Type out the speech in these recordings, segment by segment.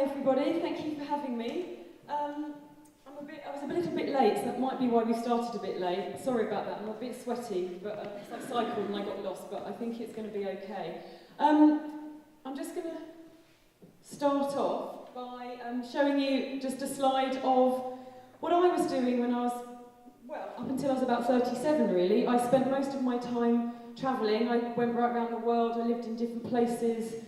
Hi everybody, thank you for having me. I was a little bit late, so that might be why we started a bit late. Sorry about that, I'm a bit sweaty, but I cycled and I got lost, but I think it's going to be okay. I'm just going to start off by showing you just a slide of what I was doing when I was, well, up until I was about 37 really. I spent most of my time travelling. I went right around the world, I lived in different places.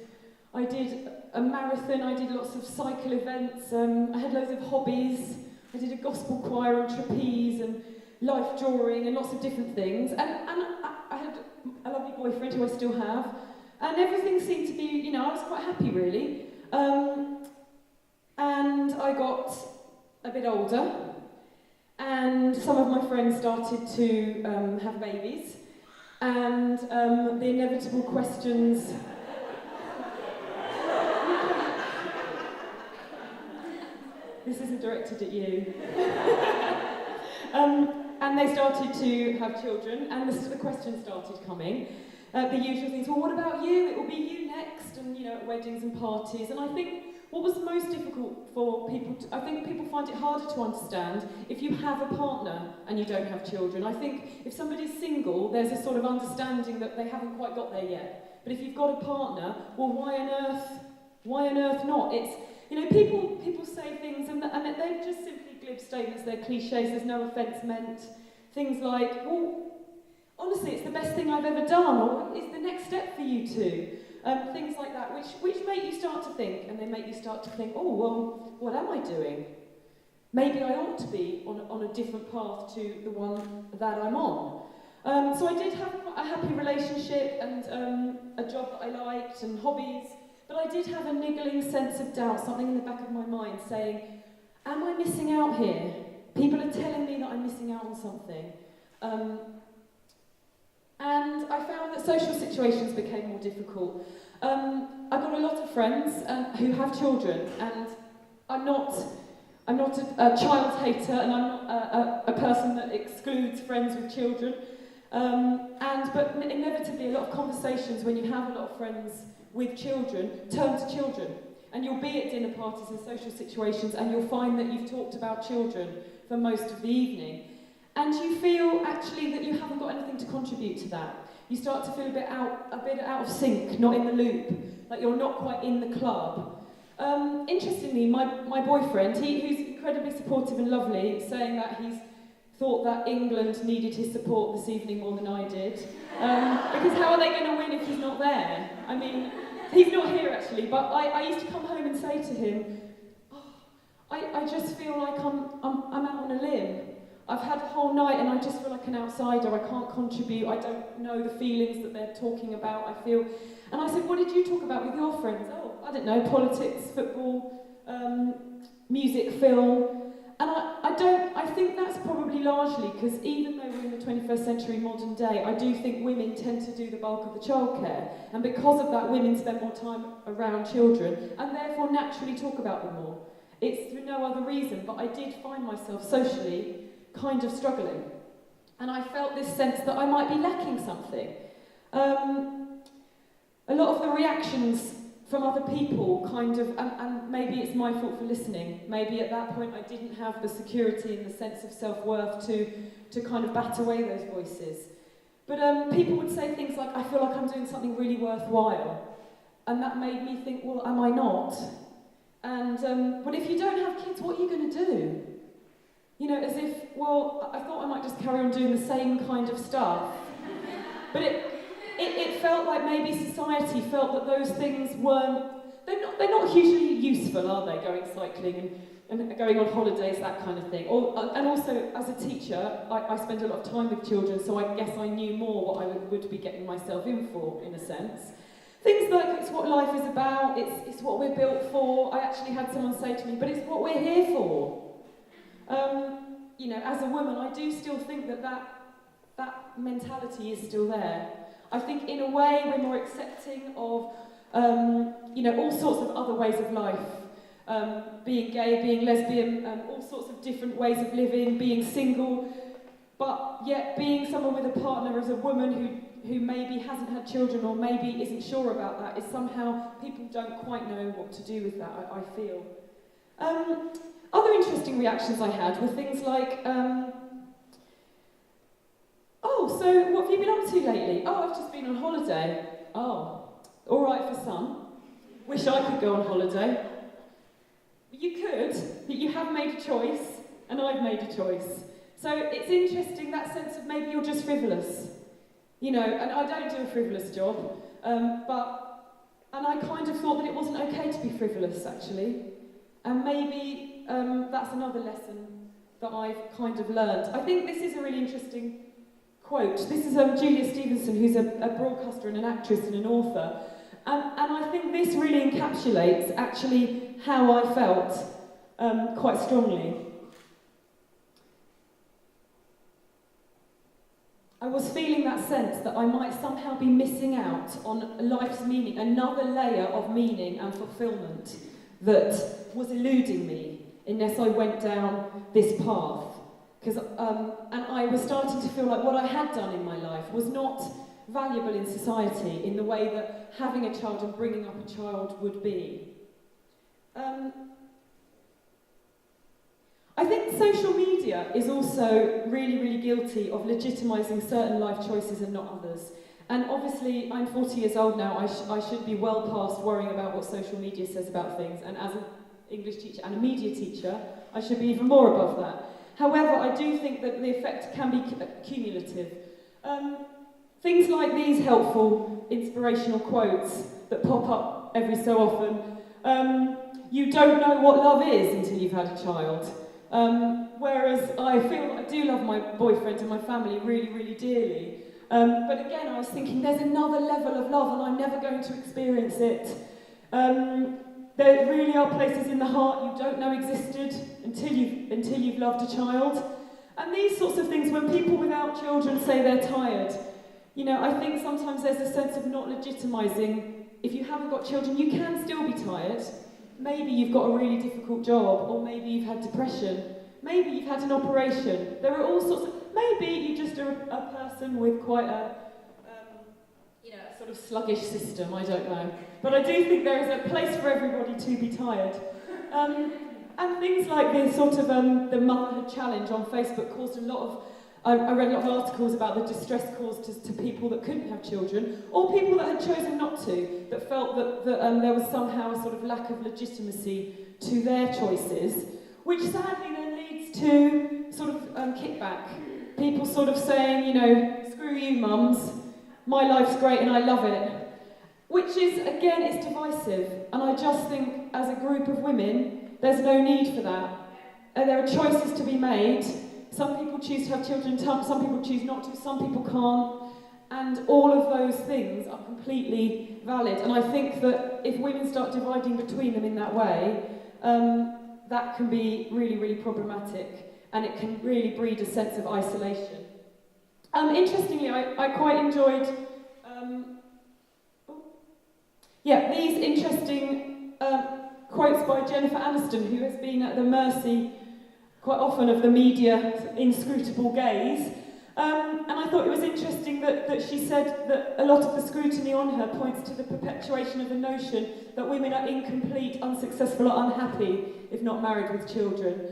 I did a marathon, I did lots of cycle events, I had loads of hobbies. I did a gospel choir and trapeze and life drawing and lots of different things. And I had a lovely boyfriend who I still have. And everything seemed to be, you know, I was quite happy really. And I got a bit older. And some of my friends started to have babies. And the inevitable questions... This isn't directed at you. And they started to have children, and the questions started coming. The usual things, well, what about you? It will be you next, and you know, at weddings and parties. And I think what was most difficult for people, I think people find it harder to understand if you have a partner and you don't have children. I think if somebody's single, there's a sort of understanding that they haven't quite got there yet. But if you've got a partner, well, why on earth not? It's, you know, people say things and they're just simply glib statements, they're cliches, there's no offence meant. Things like, well, honestly, it's the best thing I've ever done, or it's the next step for you two. Things like that, which make you start to think, and they make you start to think, oh, well, what am I doing? Maybe I ought to be on a different path to the one that I'm on. So I did have a happy relationship and a job that I liked and hobbies. But I did have a niggling sense of doubt, something in the back of my mind saying, am I missing out here? People are telling me that I'm missing out on something. And I found that social situations became more difficult. I've got a lot of friends who have children, and I'm not a child hater, and I'm not a person that excludes friends with children. But inevitably, a lot of conversations when you have a lot of friends with children, turn to children. And you'll be at dinner parties and social situations and you'll find that you've talked about children for most of the evening. And you feel actually that you haven't got anything to contribute to that. You start to feel a bit out of sync, not in the loop, like you're not quite in the club. Interestingly, my boyfriend, who's incredibly supportive and lovely, saying that he's thought that England needed his support this evening more than I did. Because how are they going to win if he's not there? I mean, he's not here actually, but I used to come home and say to him, oh, I just feel like I'm out on a limb. I've had a whole night and I just feel like an outsider. I can't contribute. I don't know the feelings that they're talking about. I feel, and I said, what did you talk about with your friends? Oh, I don't know, politics, football, music, film. And I think that's probably largely because even though we're in the 21st century modern day, I do think women tend to do the bulk of the childcare. And because of that, women spend more time around children and therefore naturally talk about them more. It's for no other reason, but I did find myself socially kind of struggling. And I felt this sense that I might be lacking something. A lot of the reactions from other people kind of, and maybe it's my fault for listening, maybe at that point I didn't have the security and the sense of self-worth to kind of bat away those voices. But people would say things like, I feel like I'm doing something really worthwhile. And that made me think, well, am I not? And, but if you don't have kids, what are you going to do? You know, as if, well, I thought I might just carry on doing the same kind of stuff. But it felt like maybe society felt that those things weren't, they're not hugely useful, are they, going cycling and going on holidays, that kind of thing. And also, as a teacher, I spend a lot of time with children, so I guess I knew more what I would be getting myself in for, in a sense. Things like, it's what life is about, it's what we're built for. I actually had someone say to me, but it's what we're here for. You know, as a woman, I do still think that mentality is still there. I think in a way we're more accepting of, you know, all sorts of other ways of life. Being gay, being lesbian, all sorts of different ways of living, being single, but yet being someone with a partner as a woman who maybe hasn't had children or maybe isn't sure about that is somehow people don't quite know what to do with that, I feel. Other interesting reactions I had were things like, oh, so what have you been up to lately? Oh, I've just been on holiday. Oh, all right for some. Wish I could go on holiday. You could, but you have made a choice, and I've made a choice. So it's interesting, that sense of maybe you're just frivolous. You know, and I don't do a frivolous job, and I kind of thought that it wasn't okay to be frivolous, actually. And maybe that's another lesson that I've kind of learned. I think this is a really interesting quote. This is Julia Stevenson, who's a broadcaster and an actress and an author. And I think this really encapsulates, actually, how I felt quite strongly. I was feeling that sense that I might somehow be missing out on life's meaning, another layer of meaning and fulfillment that was eluding me unless I went down this path. And I was starting to feel like what I had done in my life was not valuable in society in the way that having a child and bringing up a child would be. I think social media is also really, really guilty of legitimising certain life choices and not others. And obviously, I'm 40 years old now, I should be well past worrying about what social media says about things, and as an English teacher and a media teacher, I should be even more above that. However, I do think that the effect can be cumulative. Things like these helpful, inspirational quotes that pop up every so often. You don't know what love is until you've had a child. Whereas I feel that I do love my boyfriend and my family really, really dearly. But again, I was thinking there's another level of love and I'm never going to experience it. There really are places in the heart you don't know existed until you've loved a child. And these sorts of things, when people without children say they're tired, you know, I think sometimes there's a sense of not legitimising. If you haven't got children, you can still be tired. Maybe you've got a really difficult job, or maybe you've had depression, maybe you've had an operation. There are all sorts of, maybe you just are a person with quite a sort of sluggish system, I don't know. But I do think there is a place for everybody to be tired. And things like this sort of the motherhood challenge on Facebook caused a lot of, I read a lot of articles about the distress caused to people that couldn't have children, or people that had chosen not to, that felt that there was somehow a sort of lack of legitimacy to their choices, which sadly then leads to sort of kickback. People sort of saying, you know, screw you mums, my life's great and I love it. Which is, again, it's divisive. And I just think, as a group of women, there's no need for that. There are choices to be made. Some people choose to have children, some people choose not to, some people can't. And all of those things are completely valid. And I think that if women start dividing between them in that way, that can be really, really problematic. And it can really breed a sense of isolation. Interestingly, I quite enjoyed these interesting quotes by Jennifer Aniston, who has been at the mercy quite often of the media inscrutable gaze. And I thought it was interesting that she said that a lot of the scrutiny on her points to the perpetuation of the notion that women are incomplete, unsuccessful, or unhappy if not married with children.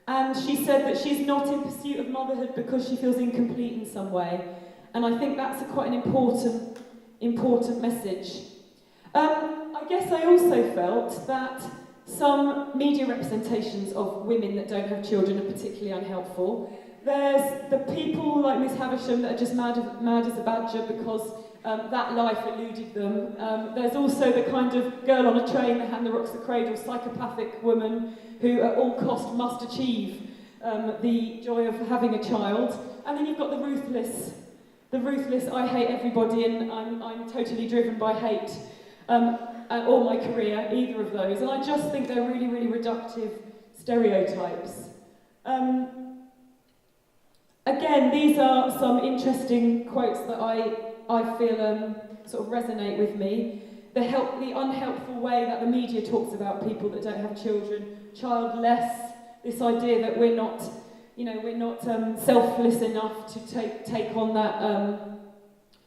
And she said that she's not in pursuit of motherhood because she feels incomplete in some way. And I think that's quite an important message. I guess I also felt that some media representations of women that don't have children are particularly unhelpful. There's the people like Miss Havisham that are just mad as a badger because that life eluded them. There's also the kind of girl on a train that hand the rocks the cradle, psychopathic woman who at all cost must achieve the joy of having a child. And then you've got the ruthless, I hate everybody and I'm totally driven by hate. Or my career, either of those. And I just think they're really, really reductive stereotypes. Again, these are some interesting quotes that I feel sort of resonate with me. The unhelpful way that the media talks about people that don't have children, childless, this idea that we're not selfless enough to take on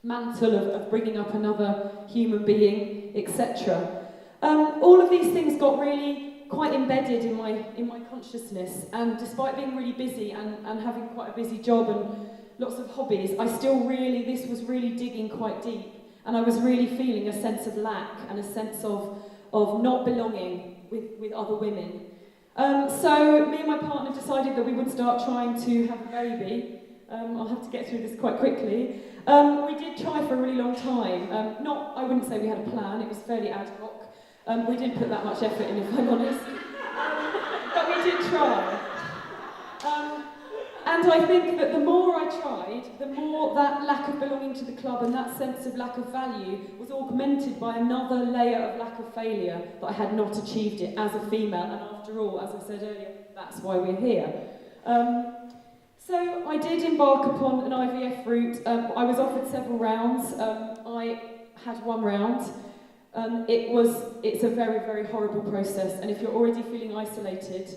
mantle of bringing up another human being, etc. All of these things got really quite embedded in my consciousness, and despite being really busy and having quite a busy job and lots of hobbies, this was really digging quite deep, and I was really feeling a sense of lack and a sense of not belonging with other women. So me and my partner decided that we would start trying to have a baby. I'll have to get through this quite quickly. We did try for a really long time. I wouldn't say we had a plan, it was fairly ad hoc. We didn't put that much effort in, if I'm honest. But we did try. And I think that the more I tried, the more that lack of belonging to the club and that sense of lack of value was augmented by another layer of lack of failure, that I had not achieved it as a female. And after all, as I said earlier, that's why we're here. So I did embark upon an IVF route. I was offered several rounds. I had one round. It's a very, very horrible process, and if you're already feeling isolated,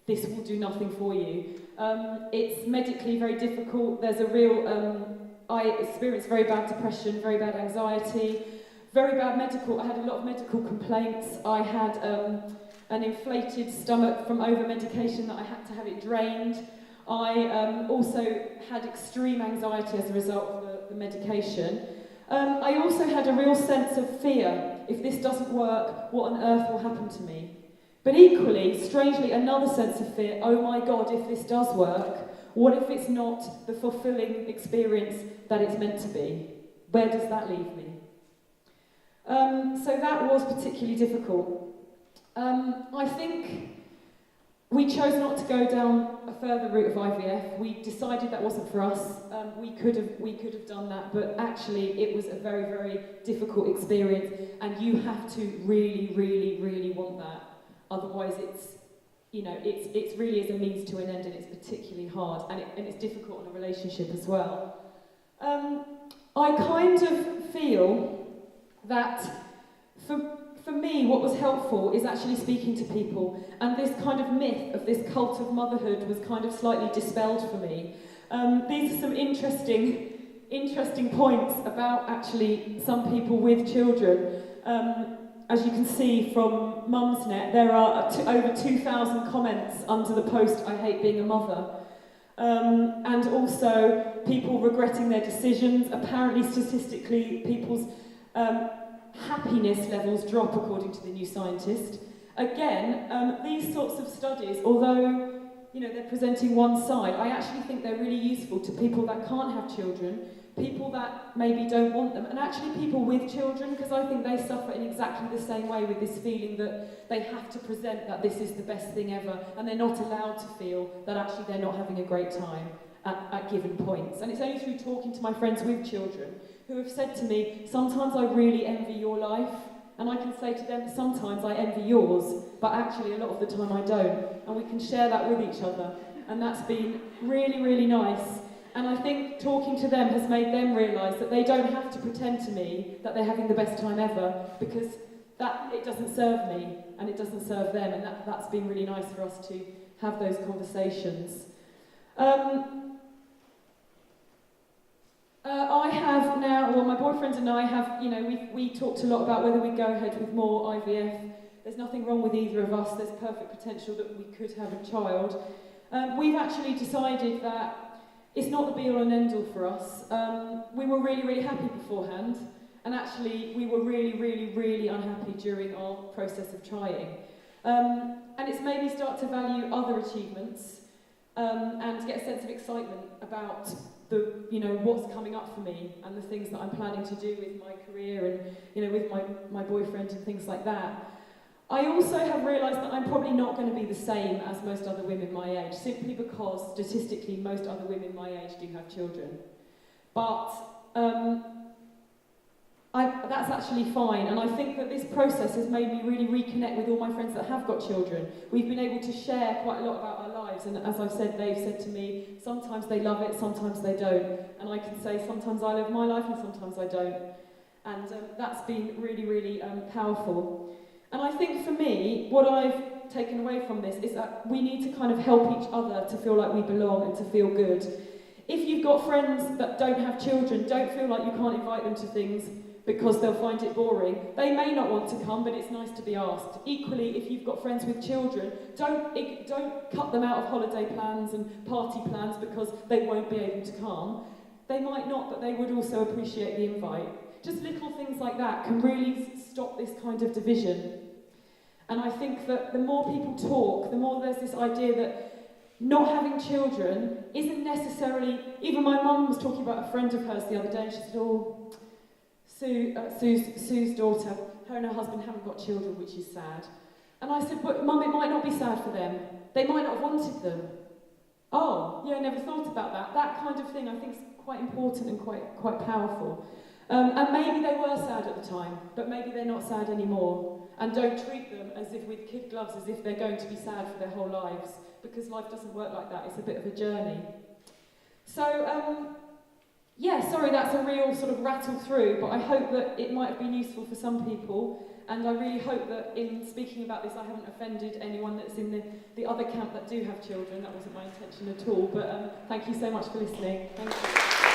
this will do nothing for you. It's medically very difficult. There's a real, I experienced very bad depression, very bad anxiety, very bad I had a lot of medical complaints. I had an inflated stomach from over-medication that I had to have it drained. I also had extreme anxiety as a result of the medication. I also had a real sense of fear. If this doesn't work, what on earth will happen to me? But equally, strangely, another sense of fear. Oh my God, if this does work, what if it's not the fulfilling experience that it's meant to be? Where does that leave me? So that was particularly difficult. I think we chose not to go down a further route of IVF. We decided that wasn't for us. We could have done that, but actually it was a very, very difficult experience, and you have to really, really, really want that. Otherwise, it really is a means to an end, and it's particularly hard, and it's difficult in a relationship as well. I kind of feel that for me, what was helpful is actually speaking to people, and this kind of myth of this cult of motherhood was kind of slightly dispelled for me. These are some interesting points about actually some people with children. As you can see from Mumsnet, there are over 2,000 comments under the post, "I hate being a mother." And also people regretting their decisions. Apparently, statistically, people's happiness levels drop according to the New Scientist. Again, these sorts of studies, although they're presenting one side, I actually think they're really useful to people that can't have children, people that maybe don't want them, and actually people with children, because I think they suffer in exactly the same way with this feeling that they have to present that this is the best thing ever, and they're not allowed to feel that actually they're not having a great time at given points. And it's only through talking to my friends with children who have said to me, sometimes I really envy your life, and I can say to them, sometimes I envy yours, but actually a lot of the time I don't, and we can share that with each other, and that's been really, really nice. And I think talking to them has made them realise that they don't have to pretend to me that they're having the best time ever, because it doesn't serve me, and it doesn't serve them, and that's been really nice for us to have those conversations. I have now, well, my boyfriend and I have, we talked a lot about whether we go ahead with more IVF. There's nothing wrong with either of us. There's perfect potential that we could have a child. We've actually decided that it's not the be-all and end-all for us. We were really, really happy beforehand, and actually we were really, really, really unhappy during our process of trying. And it's made me start to value other achievements and get a sense of excitement about what's coming up for me and the things that I'm planning to do with my career and with my boyfriend and things like that. I also have realised that I'm probably not going to be the same as most other women my age, simply because statistically most other women my age do have children. But that's actually fine, and I think that this process has made me really reconnect with all my friends that have got children. We've been able to share quite a lot about our lives, and as I've said, they've said to me, sometimes they love it, sometimes they don't, and I can say sometimes I live my life and sometimes I don't, and that's been really, really powerful. And I think for me, what I've taken away from this is that we need to kind of help each other to feel like we belong and to feel good. If you've got friends that don't have children, don't feel like you can't invite them to things because they'll find it boring. They may not want to come, but it's nice to be asked. Equally, if you've got friends with children, don't cut them out of holiday plans and party plans because they won't be able to come. They might not, but they would also appreciate the invite. Just little things like that can really stop this kind of division. And I think that the more people talk, the more there's this idea that not having children isn't necessarily... Even my mum was talking about a friend of hers the other day, and she said, oh, Sue's daughter, her and her husband haven't got children, which is sad. And I said, but Mum, it might not be sad for them. They might not have wanted them. Oh, yeah, I never thought about that. That kind of thing I think is quite important and quite powerful. And maybe they were sad at the time, but maybe they're not sad anymore. And don't treat them as if with kid gloves, as if they're going to be sad for their whole lives, because life doesn't work like that. It's a bit of a journey. So, yeah, sorry, that's a real sort of rattle through, but I hope that it might have been useful for some people, and I really hope that in speaking about this I haven't offended anyone that's in the other camp that do have children. That wasn't my intention at all, but thank you so much for listening. Thank you.